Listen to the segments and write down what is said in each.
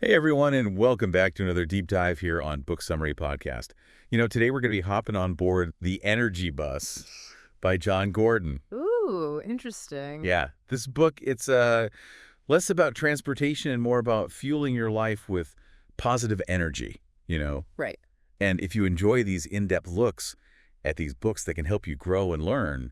Hey everyone, and welcome back to another deep dive here on Book Summary Podcast. Today we're going to be hopping on board The Energy Bus by Jon Gordon. Ooh, interesting. Yeah, this book, it's less about transportation and more about fueling your life with positive energy. Right. And if you enjoy these in-depth looks at these books that can help you grow and learn,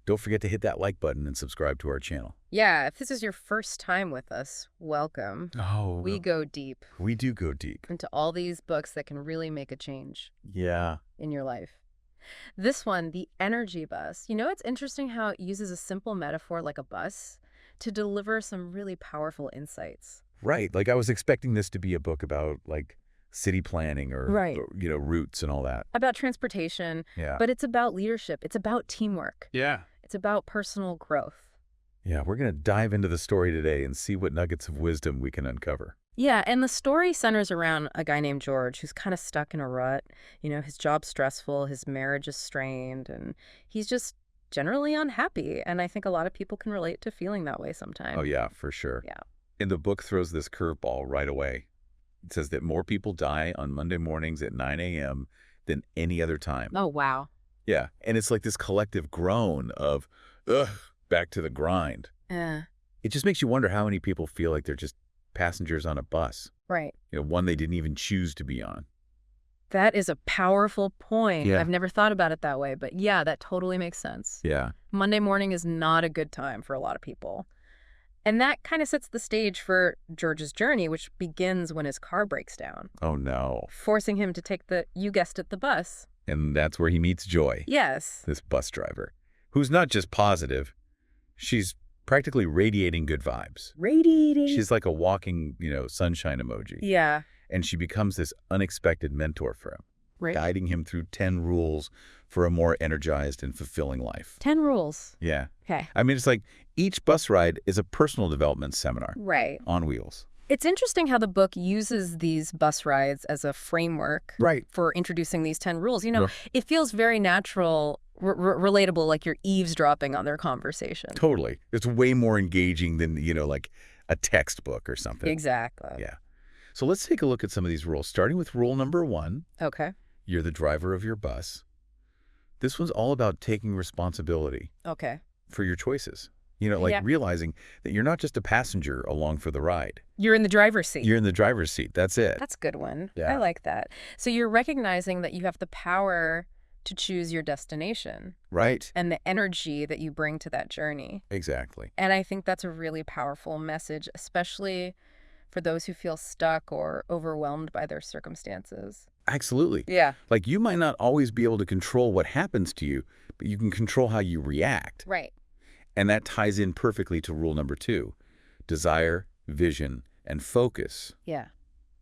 don't forget to hit that like button and subscribe to our channel. Yeah, if this is your first time with us, welcome. Oh, We go deep we do go deep. into all these books that can really make a change Yeah. in your life. This one, The Energy Bus, it's interesting how it uses a simple metaphor like a bus to deliver some really powerful insights. Right. Like I was expecting this to be a book about like city planning or, Right. routes and all that. About transportation, Yeah. but it's about leadership. It's about teamwork. Yeah. It's about personal growth. Yeah, we're going to dive into the story today and see what nuggets of wisdom we can uncover. Yeah, and the story centers around a guy named George who's kind of stuck in a rut. His job's stressful, his marriage is strained, and he's just generally unhappy. And I think a lot of people can relate to feeling that way sometimes. Oh, yeah, for sure. Yeah. And the book throws this curveball right away. It says that more people die on Monday mornings at 9 a.m. than any other time. Oh, wow. Yeah, and it's like this collective groan of, ugh, back to the grind. It just makes you wonder how many people feel like they're just passengers on a bus. Right. One they didn't even choose to be on. That is a powerful point. Yeah. I've never thought about it that way, but yeah, that totally makes sense. Yeah. Monday morning is not a good time for a lot of people. And that kind of sets the stage for George's journey, which begins when his car breaks down, Oh, no. forcing him to take you guessed it, the bus. And that's where he meets Joy, Yes. this bus driver, who's not just positive. She's practically radiating good vibes. Radiating. She's like a walking, sunshine emoji. Yeah. And she becomes this unexpected mentor for him, Right. guiding him through 10 rules for a more energized and fulfilling life. 10 rules. Yeah. Okay. I mean, it's like each bus ride is a personal development seminar Right. on wheels. It's interesting how the book uses these bus rides as a framework Right. for introducing these 10 rules. Yeah. It feels very natural, relatable, like you're eavesdropping on their conversation. Totally. It's way more engaging than, like a textbook or something. Exactly. Yeah. So let's take a look at some of these rules, starting with rule number 1. Okay. You're the driver of your bus. This one's all about taking responsibility Okay. for your choices. Yeah. Realizing that you're not just a passenger along for the ride. You're in the driver's seat. You're in the driver's seat. That's it. That's a good one. Yeah. I like that. So you're recognizing that you have the power to choose your destination Right. and the energy that you bring to that journey. Exactly. And I think that's a really powerful message, especially for those who feel stuck or overwhelmed by their circumstances. Absolutely. Yeah. Like you might not always be able to control what happens to you, but you can control how you react. Right. And that ties in perfectly to rule number 2. Desire, vision, and focus. Yeah.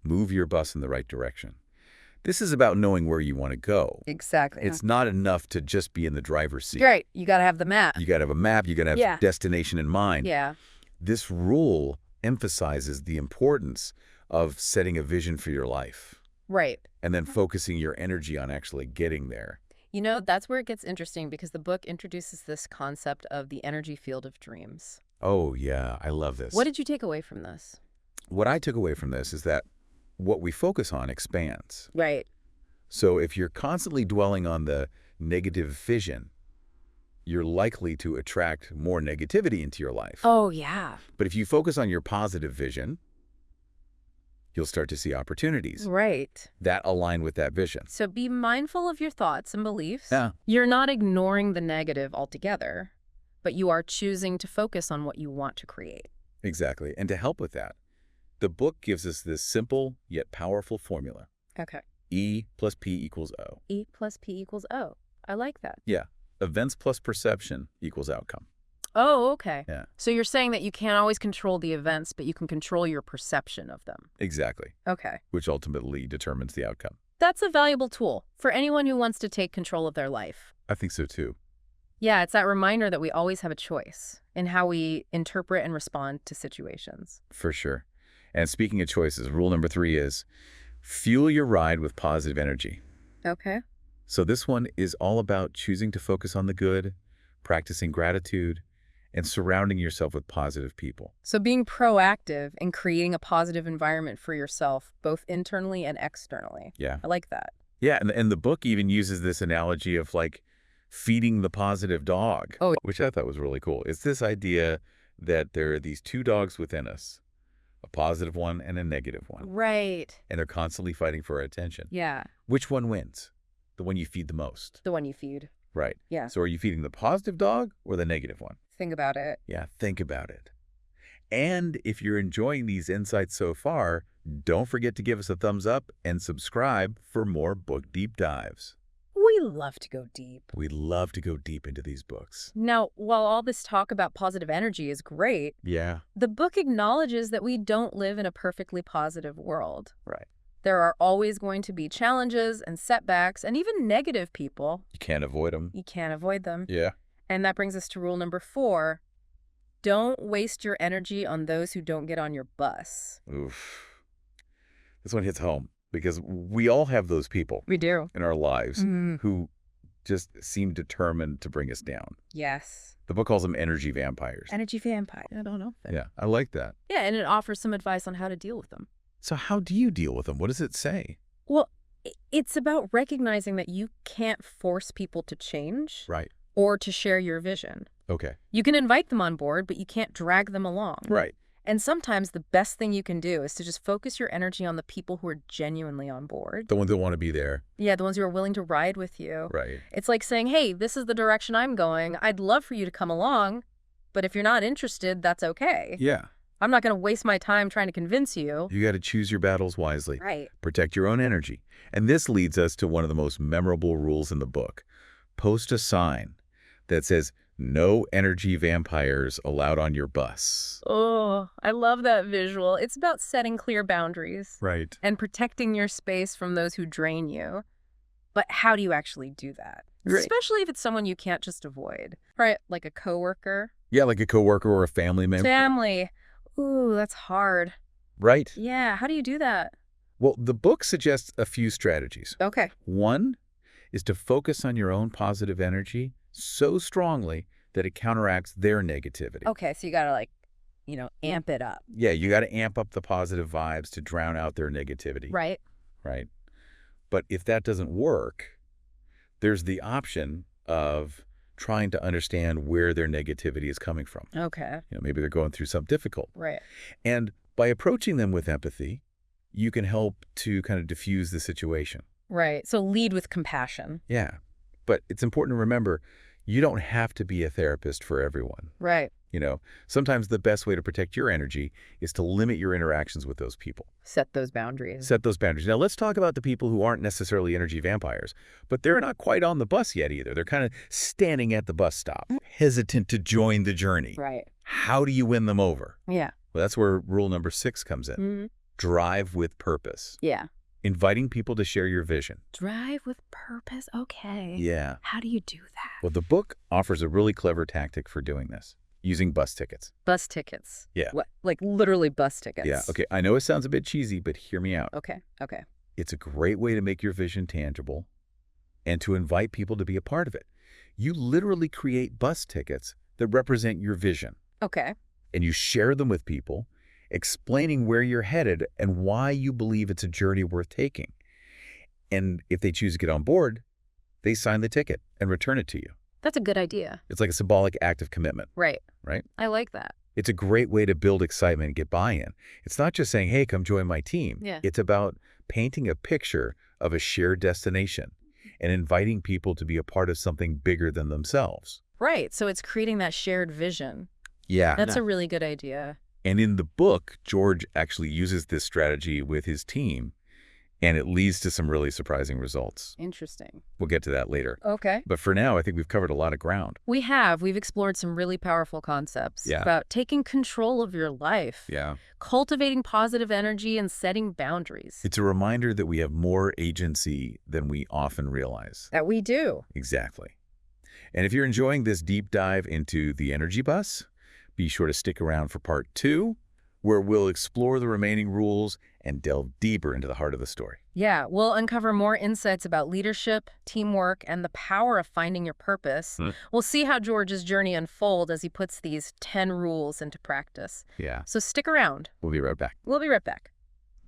Move your bus in the right direction. This is about knowing where you want to go. Exactly. It's not enough to just be in the driver's seat. Right. You got to have the map. You got to have a map. You got to have Yeah. destination in mind. Yeah. This rule emphasizes the importance of setting a vision for your life Right. and then focusing your energy on actually getting there. That's where it gets interesting because the book introduces this concept of the energy field of dreams. Oh, yeah. I love this. What did you take away from this? What I took away from this is that what we focus on expands. Right. So if you're constantly dwelling on the negative vision, you're likely to attract more negativity into your life. Oh, yeah. But if you focus on your positive vision, you'll start to see opportunities Right. that align with that vision. So be mindful of your thoughts and beliefs. Yeah. You're not ignoring the negative altogether, but you are choosing to focus on what you want to create. Exactly. And to help with that, the book gives us this simple yet powerful formula. Okay. E plus P equals O. E plus P equals O. I like that. Yeah. Events plus perception equals outcome. Oh, okay. Yeah. So you're saying that you can't always control the events, but you can control your perception of them. Exactly. Okay. Which ultimately determines the outcome. That's a valuable tool for anyone who wants to take control of their life. I think so too. Yeah, it's that reminder that we always have a choice in how we interpret and respond to situations. For sure. And speaking of choices, rule number 3 is fuel your ride with positive energy. Okay. So this one is all about choosing to focus on the good, practicing gratitude, and surrounding yourself with positive people. So being proactive and creating a positive environment for yourself, both internally and externally. Yeah. I like that. Yeah, and the book even uses this analogy of like feeding the positive dog, Oh, which I thought was really cool. It's this idea that there are these two dogs within us, a positive one and a negative one, right. and they're constantly fighting for our attention. Yeah. Which one wins? The one you feed the most. The one you feed. Right. Yeah. So are you feeding the positive dog or the negative one? Think about it. Yeah, think about it. And if you're enjoying these insights so far, don't forget to give us a thumbs up and subscribe for more book deep dives. We love to go deep. We love to go deep into these books. Now, while all this talk about positive energy is great, Yeah. the book acknowledges that we don't live in a perfectly positive world. Right. There are always going to be challenges and setbacks and even negative people. You can't avoid them. You can't avoid them. Yeah. And that brings us to rule number 4. Don't waste your energy on those who don't get on your bus. Oof. This one hits home because we all have those people We do. in our lives who just seem determined to bring us down. Yes. The book calls them energy vampires. Energy vampire. I don't know. Yeah, I like that. Yeah, and it offers some advice on how to deal with them. So how do you deal with them? What does it say? Well, it's about recognizing that you can't force people to change Right. or to share your vision. Okay. You can invite them on board, but you can't drag them along. Right. And sometimes the best thing you can do is to just focus your energy on the people who are genuinely on board. The ones that want to be there. Yeah, the ones who are willing to ride with you. Right. It's like saying, hey, this is the direction I'm going. I'd love for you to come along, but if you're not interested, that's okay. Yeah. I'm not going to waste my time trying to convince you. You got to choose your battles wisely. Right. Protect your own energy. And this leads us to one of the most memorable rules in the book. Post a sign that says, "No energy vampires allowed on your bus." Oh, I love that visual. It's about setting clear boundaries. Right. And protecting your space from those who drain you. But how do you actually do that? Right. Especially if it's someone you can't just avoid. Right, like a coworker. Yeah, like a coworker or a family member. Family. Ooh, that's hard. Right. Yeah, how do you do that? Well, the book suggests a few strategies. Okay. One is to focus on your own positive energy so strongly that it counteracts their negativity. Okay, so you gotta amp it up. Yeah, you got to amp up the positive vibes to drown out their negativity. Right. Right. But if that doesn't work, there's the option of trying to understand where their negativity is coming from. Okay. Maybe they're going through something difficult. Right. And by approaching them with empathy, you can help to kind of diffuse the situation. Right. So lead with compassion. Yeah. But it's important to remember, you don't have to be a therapist for everyone. Right. Sometimes the best way to protect your energy is to limit your interactions with those people. Set those boundaries. Set those boundaries. Now, let's talk about the people who aren't necessarily energy vampires, but they're not quite on the bus yet either. They're kind of standing at the bus stop, hesitant to join the journey. Right. How do you win them over? Yeah. Well, that's where rule number 6 comes in. Mm-hmm. Drive with purpose. Yeah. Inviting people to share your vision. Drive with purpose. Okay. Yeah. How do you do that? Well, the book offers a really clever tactic for doing this, using bus tickets. Bus tickets. Yeah. What? Like literally bus tickets. Yeah. Okay. I know it sounds a bit cheesy, but hear me out. Okay. Okay. It's a great way to make your vision tangible and to invite people to be a part of it. You literally create bus tickets that represent your vision. Okay. And you share them with people, explaining where you're headed and why you believe it's a journey worth taking. And if they choose to get on board, they sign the ticket and return it to you. That's a good idea. It's like a symbolic act of commitment. Right. Right? I like that. It's a great way to build excitement and get buy-in. It's not just saying, hey, come join my team. Yeah. It's about painting a picture of a shared destination and inviting people to be a part of something bigger than themselves. Right. So it's creating that shared vision. Yeah. That's a really good idea. And in the book, George actually uses this strategy with his team, and it leads to some really surprising results. Interesting. We'll get to that later. Okay. But for now, I think we've covered a lot of ground. We've explored some really powerful concepts about taking control of your life, cultivating positive energy, and setting boundaries. It's a reminder that we have more agency than we often realize. That we do. Exactly. And if you're enjoying this deep dive into the energy bus, be sure to stick around for part 2, where we'll explore the remaining rules and delve deeper into the heart of the story. Yeah, we'll uncover more insights about leadership, teamwork, and the power of finding your purpose. We'll see how George's journey unfolds as he puts these 10 rules into practice. Yeah. So stick around. We'll be right back. We'll be right back.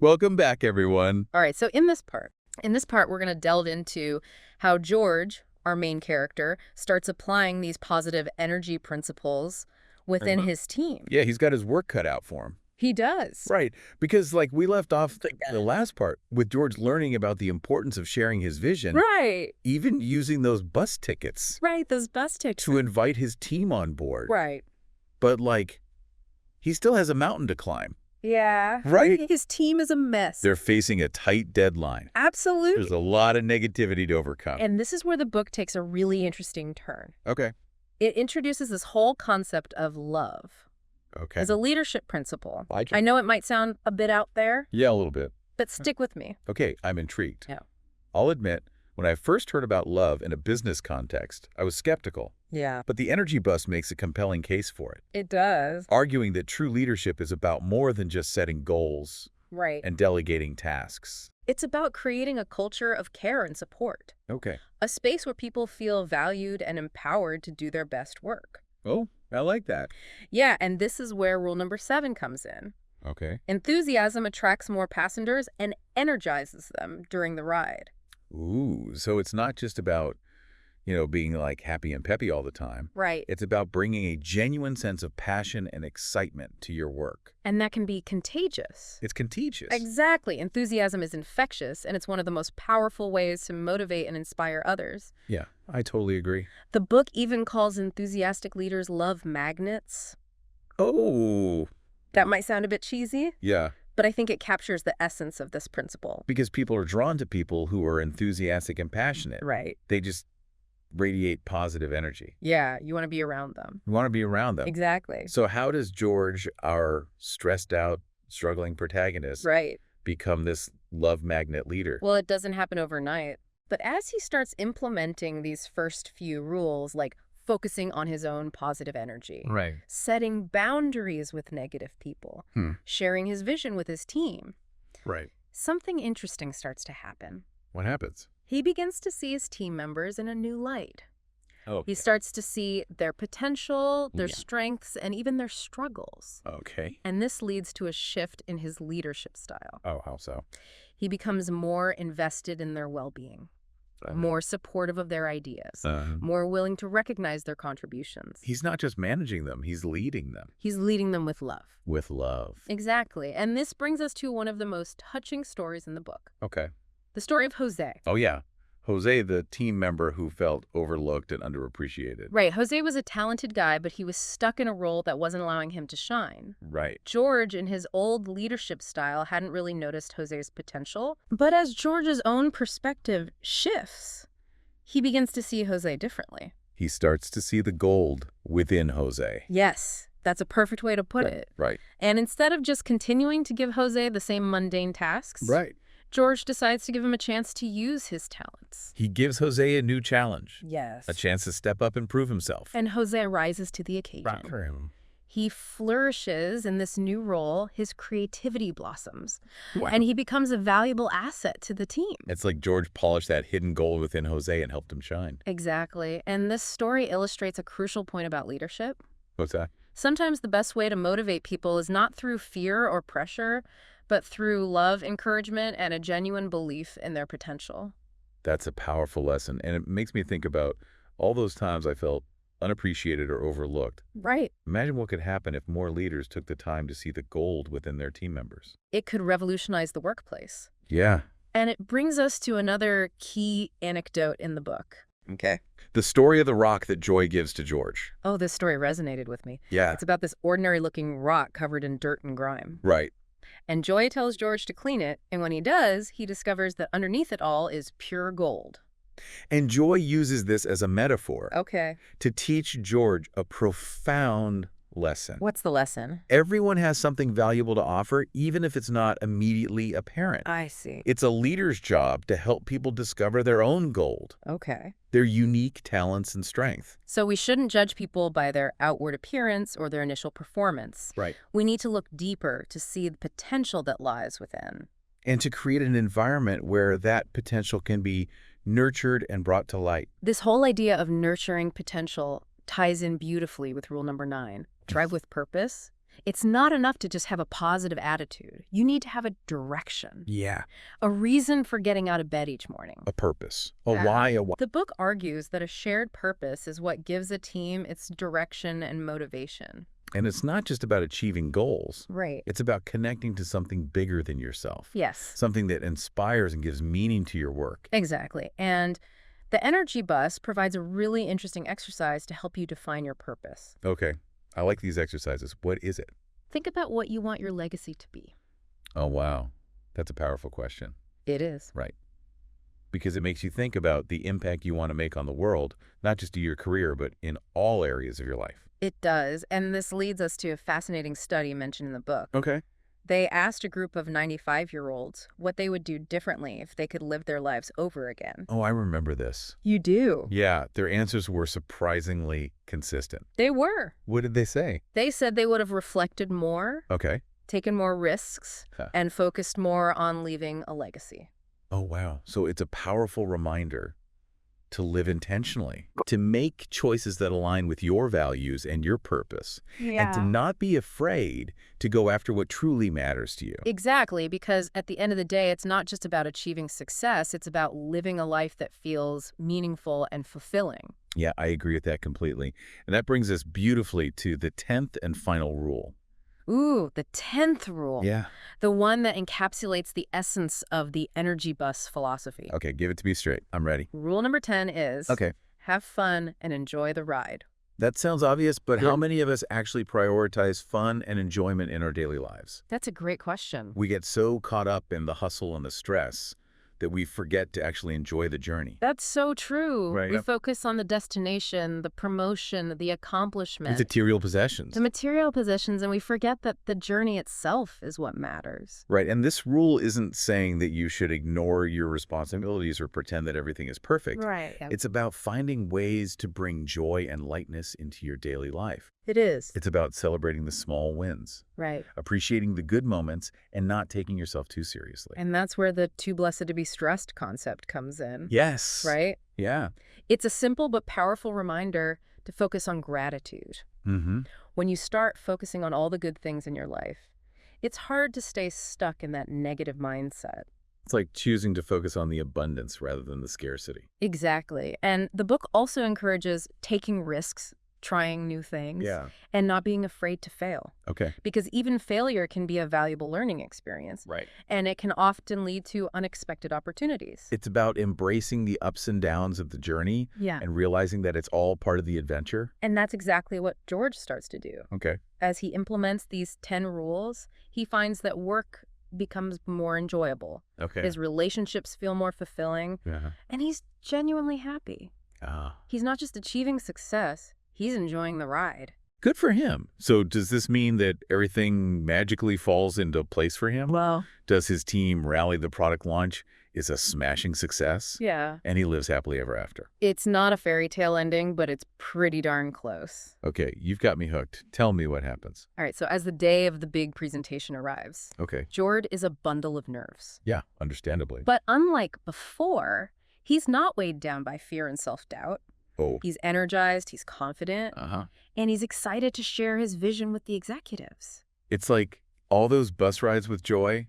Welcome back, everyone. All right, so in this part, we're going to delve into how George, our main character, starts applying these positive energy principles within his team. Yeah, he's got his work cut out for him. He does. Right, because like we left off the last part with George learning about the importance of sharing his vision. Right. Even using those bus tickets. Right, those bus tickets. To invite his team on board. Right. But like, he still has a mountain to climb. Yeah. Right? His team is a mess. They're facing a tight deadline. Absolutely. There's a lot of negativity to overcome. And this is where the book takes a really interesting turn. Okay. It introduces this whole concept of love. Okay. As a leadership principle. Like it. I know it might sound a bit out there. Yeah, a little bit. But stick with me. Okay, I'm intrigued. Yeah. I'll admit, when I first heard about love in a business context, I was skeptical. Yeah. But the energy bus makes a compelling case for it, It does. arguing that true leadership is about more than just setting goals Right. and delegating tasks. It's about creating a culture of care and support. Okay. A space where people feel valued and empowered to do their best work. Oh, I like that. Yeah, and this is where rule number 7 comes in. Okay. Enthusiasm attracts more passengers and energizes them during the ride. Ooh, so it's not just about, being like happy and peppy all the time. Right. It's about bringing a genuine sense of passion and excitement to your work. And that can be contagious. It's contagious. Exactly. Enthusiasm is infectious, and it's one of the most powerful ways to motivate and inspire others. Yeah, I totally agree. The book even calls enthusiastic leaders love magnets. Oh. That might sound a bit cheesy, Yeah. but I think it captures the essence of this principle. Because people are drawn to people who are enthusiastic and passionate. Right. They just radiate positive energy. Yeah, you want to be around them. You want to be around them. Exactly. So how does George, our stressed out, struggling protagonist, Right. become this love magnet leader? Well, it doesn't happen overnight. But as he starts implementing these first few rules, like focusing on his own positive energy, Right. setting boundaries with negative people, sharing his vision with his team, Right. something interesting starts to happen. What happens? He begins to see his team members in a new light. Oh. He starts to see their potential, their Yeah. strengths, and even their struggles. Okay. And this leads to a shift in his leadership style. Oh, how so? He becomes more invested in their well-being, more supportive of their ideas, more willing to recognize their contributions. He's not just managing them, he's leading them. He's leading them with love. With love. Exactly. And this brings us to one of the most touching stories in the book. Okay. The story of Jose. Oh, yeah. Jose, the team member who felt overlooked and underappreciated. Right. Jose was a talented guy, but he was stuck in a role that wasn't allowing him to shine. Right. George, in his old leadership style, hadn't really noticed Jose's potential. But as George's own perspective shifts, he begins to see Jose differently. He starts to see the gold within Jose. Yes, that's a perfect way to put it. Right. And instead of just continuing to give Jose the same mundane tasks, Right. George decides to give him a chance to use his talents. He gives Jose a new challenge. Yes. A chance to step up and prove himself. And Jose rises to the occasion. Right for him. He flourishes in this new role, his creativity blossoms, Wow. and he becomes a valuable asset to the team. It's like George polished that hidden gold within Jose and helped him shine. Exactly. And this story illustrates a crucial point about leadership. What's that? Sometimes the best way to motivate people is not through fear or pressure, but through love, encouragement, and a genuine belief in their potential. That's a powerful lesson. And it makes me think about all those times I felt unappreciated or overlooked. Right. Imagine what could happen if more leaders took the time to see the gold within their team members. It could revolutionize the workplace. Yeah. And it brings us to another key anecdote in the book. Okay. The story of the rock that Joy gives to George. Oh, this story resonated with me. Yeah. It's about this ordinary-looking rock covered in dirt and grime. Right. And Joy tells George to clean it, and when he does, he discovers that underneath it all is pure gold. And Joy uses this as a metaphor Okay. to teach George a profound lesson. What's the lesson? Everyone has something valuable to offer, even if it's not immediately apparent. I see. It's a leader's job to help people discover their own gold, Okay. their unique talents and strength. So we shouldn't judge people by their outward appearance or their initial performance. Right. We need to look deeper to see the potential that lies within. And to create an environment where that potential can be nurtured and brought to light. This whole idea of nurturing potential ties in beautifully with rule number 9. Drive with purpose. It's not enough to just have a positive attitude. You need to have a direction, Yeah. a reason for getting out of bed each morning. A purpose. A why, a why. The book argues that a shared purpose is what gives a team its direction and motivation. And it's not just about achieving goals. Right. It's about connecting to something bigger than yourself. Yes. Something that inspires and gives meaning to your work. Exactly. And the energy bus provides a really interesting exercise to help you define your purpose. Okay. I like these exercises. What is it? Think about what you want your legacy to be. Oh, wow. That's a powerful question. It is. Right. Because it makes you think about the impact you want to make on the world, not just to your career, but in all areas of your life. It does. And this leads us to a fascinating study mentioned in the book. Okay. They asked a group of 95-year-olds what they would do differently if they could live their lives over again. Oh, I remember this. You do? Yeah, their answers were surprisingly consistent. They were. What did they say? They said they would have reflected more, Okay. taken more risks, Huh. and focused more on leaving a legacy. Oh, wow. So it's a powerful reminder to live intentionally, to make choices that align with your values and your purpose, and to not be afraid to go after what truly matters to you. Exactly, because at the end of the day, it's not just about achieving success, it's about living a life that feels meaningful and fulfilling. Yeah, I agree with that completely. And that brings us beautifully to the 10th and final rule. Ooh, the 10th rule. Yeah. The one that encapsulates the essence of the energy bus philosophy. Okay, give it to me straight. I'm ready. Rule number 10 is Okay. have fun and enjoy the ride. That sounds obvious, but how many of us actually prioritize fun and enjoyment in our daily lives? That's a great question. We get so caught up in the hustle and the stress that we forget to actually enjoy the journey. That's so true. Right. We focus on the destination, the promotion, the accomplishment, Material possessions. the material possessions, and we forget that the journey itself is what matters. Right, and this rule isn't saying that you should ignore your responsibilities or pretend that everything is perfect. Right. It's about finding ways to bring joy and lightness into your daily life. It is. It's about celebrating the small wins, Right. appreciating the good moments, and not taking yourself too seriously. And that's where the too blessed to be stressed concept comes in. Yes. Right? Yeah. It's a simple but powerful reminder to focus on gratitude. Mm-hmm. When you start focusing on all the good things in your life, it's hard to stay stuck in that negative mindset. It's like choosing to focus on the abundance rather than the scarcity. Exactly. And the book also encourages taking risks, trying new things, Yeah. and not being afraid to fail. Okay. Because even failure can be a valuable learning experience, Right. and it can often lead to unexpected opportunities. It's about embracing the ups and downs of the journey Yeah. and realizing that it's all part of the adventure. And that's exactly what George starts to do. Okay. As he implements these 10 rules, he finds that work becomes more enjoyable. Okay. His relationships feel more fulfilling, Uh-huh. and he's genuinely happy. Ah. He's not just achieving success, he's enjoying the ride. Good for him. So does this mean that everything magically falls into place for him? Well, Does his team rally the product launch is a smashing success? yeah. And he lives happily ever after. It's not a fairy tale ending, but it's pretty darn close. Okay, you've got me hooked. Tell me what happens. All right, so as the day of the big presentation arrives, Okay. Jord is a bundle of nerves. Yeah, understandably. But unlike before, he's not weighed down by fear and self-doubt. Oh. He's energized, he's confident, Uh-huh. and he's excited to share his vision with the executives. It's like all those bus rides with joy,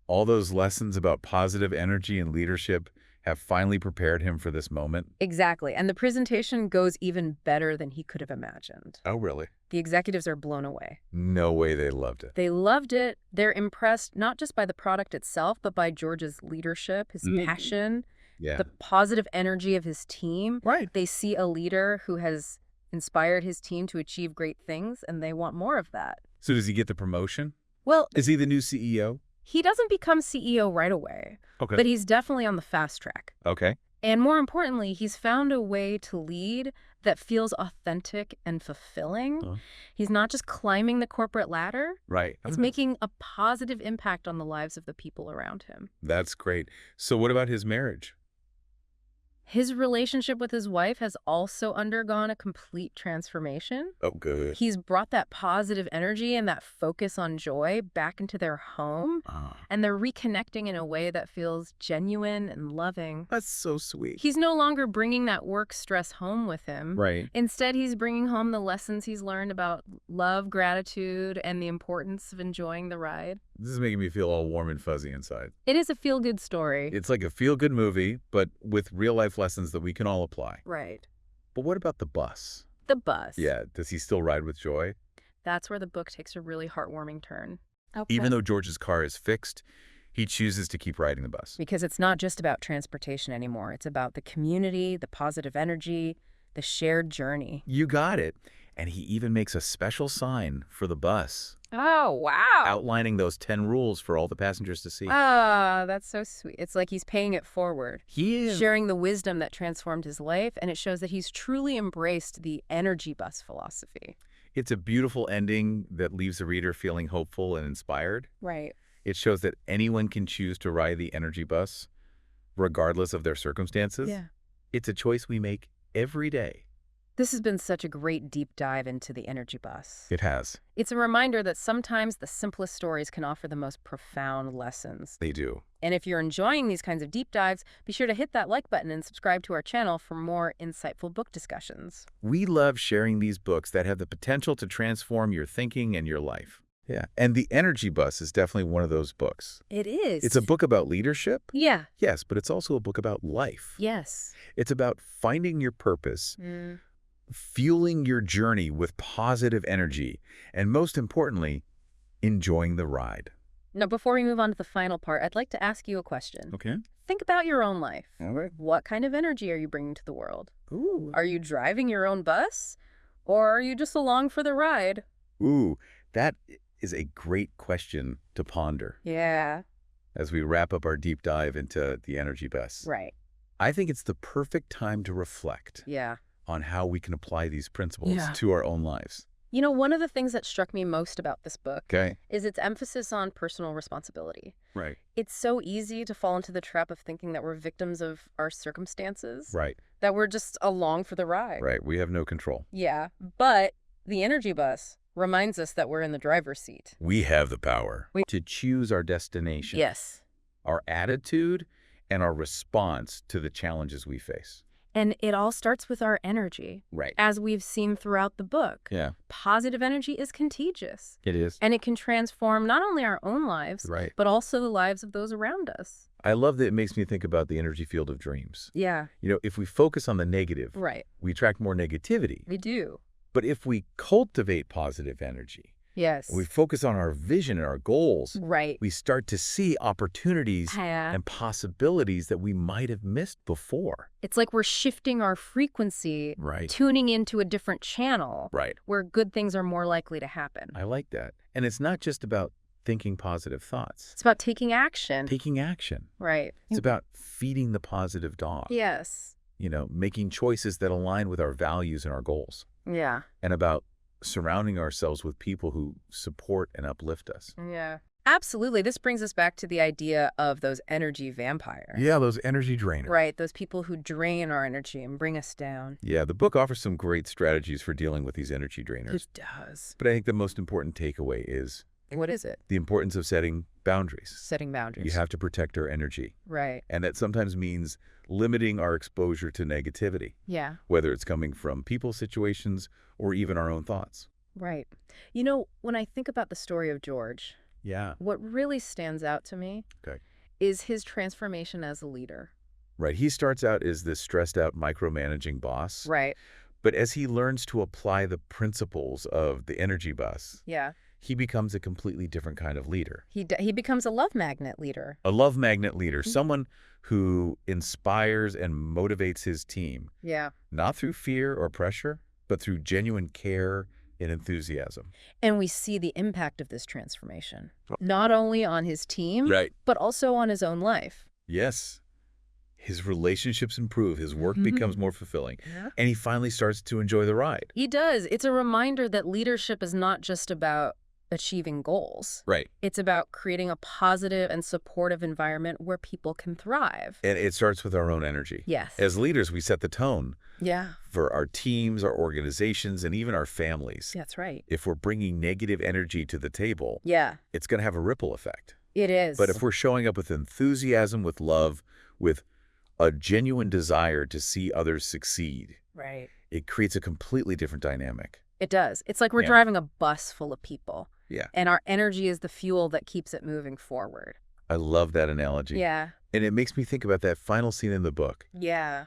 all those lessons about positive energy and leadership have finally prepared him for this moment. Exactly, and the presentation goes even better than he could have imagined. Oh, really? The executives are blown away. No way they loved it. They loved it. They're impressed not just by the product itself, but by George's leadership, his passion, Yeah. the positive energy of his team. Right. They see a leader who has inspired his team to achieve great things, and they want more of that. So does he get the promotion? Well, Is he the new CEO? he doesn't become CEO right away, Okay. but he's definitely on the fast track. Okay. And more importantly, he's found a way to lead that feels authentic and fulfilling. Huh? He's not just climbing the corporate ladder. Right. It's making a positive impact on the lives of the people around him. That's great. So what about his marriage? His relationship with his wife has also undergone a complete transformation. Oh, good. He's brought that positive energy and that focus on joy back into their home, Ah, and they're reconnecting in a way that feels genuine and loving. that's so sweet. He's no longer bringing that work stress home with him. Right. Instead, he's bringing home the lessons he's learned about love, gratitude, and the importance of enjoying the ride. This is making me feel all warm and fuzzy inside. It is a feel-good story. It's like a feel-good movie, but with real-life lessons that we can all apply. Right. But what about the bus? The bus. Yeah, does he still ride with joy? That's where the book takes a really heartwarming turn. Okay. Even though George's car is fixed, he chooses to keep riding the bus. Because it's not just about transportation anymore. It's about the community, the positive energy, the shared journey. You got it. And he even makes a special sign for the bus, Oh, wow. outlining those 10 rules for all the passengers to see. Ah, that's so sweet. It's like he's paying it forward. He is. Sharing the wisdom that transformed his life, and it shows that he's truly embraced the energy bus philosophy. It's a beautiful ending that leaves the reader feeling hopeful and inspired. Right. It shows that anyone can choose to ride the energy bus, regardless of their circumstances. Yeah. It's a choice we make every day. This has been such a great deep dive into the energy bus. It has. It's a reminder that sometimes the simplest stories can offer the most profound lessons. They do. And if you're enjoying these kinds of deep dives, be sure to hit that like button and subscribe to our channel for more insightful book discussions. We love sharing these books that have the potential to transform your thinking and your life. Yeah. And The Energy Bus is definitely one of those books. It is. It's a book about leadership. Yeah. Yes, but it's also a book about life. Yes. It's about finding your purpose, fueling your journey with positive energy, and most importantly, enjoying the ride. Now, before we move on to the final part, I'd like to ask you a question. Okay. Think about your own life. All right. What kind of energy are you bringing to the world? Ooh. Are you driving your own bus? Or are you just along for the ride? Ooh, that is a great question to ponder Yeah. as we wrap up our deep dive into The Energy Bus. Right. I think it's the perfect time to reflect Yeah. on how we can apply these principles Yeah. to our own lives. You know, one of the things that struck me most about this book Okay. is its emphasis on personal responsibility. Right. It's so easy to fall into the trap of thinking that we're victims of our circumstances, Right. that we're just along for the ride. Right. We have no control. Yeah, but the energy bus reminds us that we're in the driver's seat. We have the power to choose our destination, Yes. our attitude, and our response to the challenges we face. And it all starts with our energy. Right. As we've seen throughout the book, Yeah, positive energy is contagious. it is. And it can transform not only our own lives, Right. but also the lives of those around us. I love that it makes me think about the energy field of dreams. Yeah, You know, if we focus on the negative, right. we attract more negativity. We do. But if we cultivate positive energy, Yes. we focus on our vision and our goals, Right. we start to see opportunities Yeah. and possibilities that we might have missed before. It's like we're shifting our frequency, Right. tuning into a different channel Right. where good things are more likely to happen. I like that. And it's not just about thinking positive thoughts. It's about taking action. Taking action. Right. It's about feeding the positive dog. Yes. You know, making choices that align with our values and our goals. Yeah. And about surrounding ourselves with people who support and uplift us. Yeah. Absolutely. This brings us back to the idea of those energy vampires. Yeah, those energy drainers. Right. Those people who drain our energy and bring us down. Yeah, the book offers some great strategies for dealing with these energy drainers. It does. But I think the most important takeaway is What is it? the importance of setting boundaries. Setting boundaries. You have to protect our energy. Right. And that sometimes means limiting our exposure to negativity, Yeah. whether it's coming from people, situations, or even our own thoughts. Right. You know, when I think about the story of George, Yeah. what really stands out to me Okay. is his transformation as a leader. Right. He starts out as this stressed out micromanaging boss. Right. But as he learns to apply the principles of the energy bus, Yeah. he becomes a completely different kind of leader. He becomes a love magnet leader. A love magnet leader, someone who inspires and motivates his team, Yeah. not through fear or pressure, but through genuine care and enthusiasm. And we see the impact of this transformation, not only on his team, Right. but also on his own life. Yes. His relationships improve, his work becomes more fulfilling, Yeah. and he finally starts to enjoy the ride. He does. It's a reminder that leadership is not just about achieving goals. Right. It's about creating a positive and supportive environment where people can thrive. And it starts with our own energy. Yes. As leaders, we set the tone Yeah, for our teams, our organizations, and even our families. that's right. If we're bringing negative energy to the table, Yeah, it's going to have a ripple effect. it is. But if we're showing up with enthusiasm, with love, with a genuine desire to see others succeed, Right. it creates a completely different dynamic. It does. It's like we're Yeah. driving a bus full of people. Yeah. And our energy is the fuel that keeps it moving forward. I love that analogy. Yeah. And it makes me think about that final scene in the book Yeah.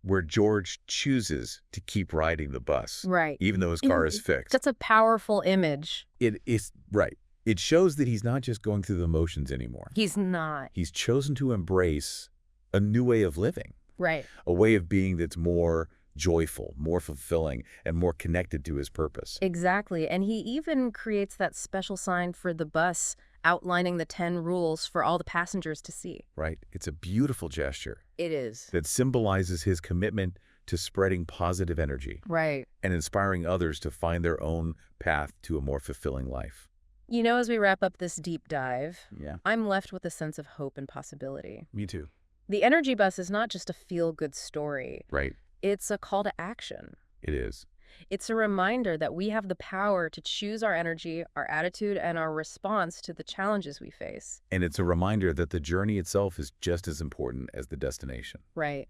where George chooses to keep riding the bus, Right. even though his car is fixed. That's a powerful image. It is right. It shows that he's not just going through the motions anymore. He's not. He's chosen to embrace a new way of living, Right. a way of being that's more joyful, more fulfilling, and more connected to his purpose. Exactly. And he even creates that special sign for the bus outlining the 10 rules for all the passengers to see. Right? It's a beautiful gesture It is. that symbolizes his commitment to spreading positive energy Right. and inspiring others to find their own path to a more fulfilling life. You know, as we wrap up this deep dive, Yeah, I'm left with a sense of hope and possibility. me too. The Energy Bus is not just a feel-good story. Right? It's a call to action. It is. It's a reminder that we have the power to choose our energy, our attitude, and our response to the challenges we face. And it's a reminder that the journey itself is just as important as the destination. Right.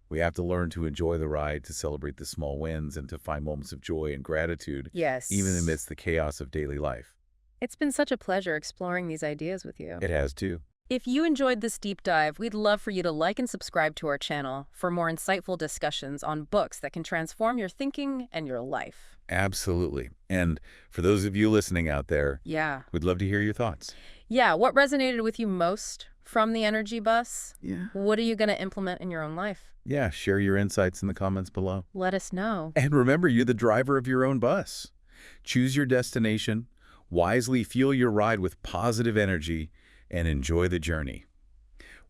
We have to learn to enjoy the ride, to celebrate the small wins, and to find moments of joy and gratitude, Yes. even amidst the chaos of daily life. It's been such a pleasure exploring these ideas with you. It has too. If you enjoyed this deep dive, we'd love for you to like and subscribe to our channel for more insightful discussions on books that can transform your thinking and your life. Absolutely. And for those of you listening out there, Yeah. we'd love to hear your thoughts. Yeah, what resonated with you most from the Energy Bus? Yeah. What are you going to implement in your own life? Yeah, share your insights in the comments below. Let us know. And remember, you're the driver of your own bus. Choose your destination, wisely fuel your ride with positive energy, and enjoy the journey.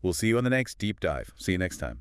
We'll see you on the next deep dive. See you next time.